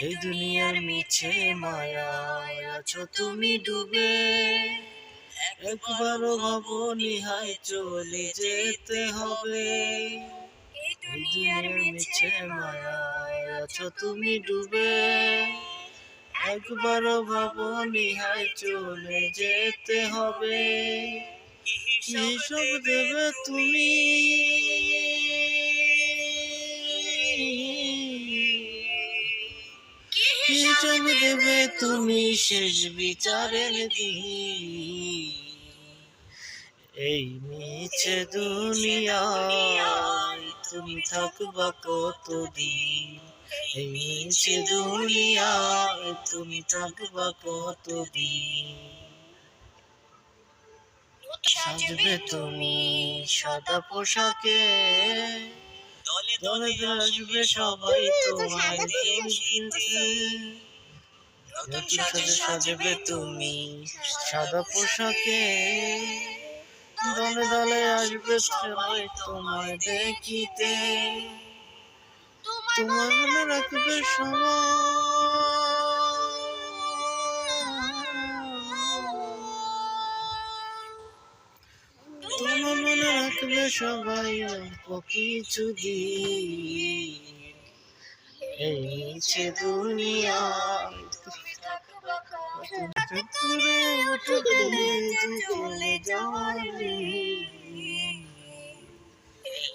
এই দুনিয়ার মিছে মায়ায় আছো তুমি ডুবে, একবারও ভাবনি হায় চলে যেতে হবে। এই দুনিয়ার মিছে মায়ায় আছো তুমি ডুবে, একবারও ভাবনি হায় চলে যেতে হবে। কি হিসাব দেবে তুমি, কি হিসাব দেবে তুমি শেষ বিচারের দিন। এই মিছে দুনিয়ায় তুমি থাকবা কতদিন, এই মিছে দুনিয়ায় তুমি থাকবা কতদিন। সাজবে তুমি সাদা পোশাকে, দলে দলে আসবে সবাই তোমায় কিনতে। নতুন সাজে সাজবে তুমি সাদা পোশাকে, দলে দলে আসবে সবাই তোমায় দেখিতে। তোমার মনে রাখবে তোমার মনে রাখবে সবাই অল্প কিছুদিন। এই মিছে দুনিয়ায় দূরে উঠবে চলে যাওয়ার দিন।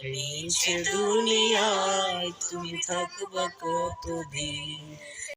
এই মিছে দুনিয়ায় তুমি থাকবা কতদিন।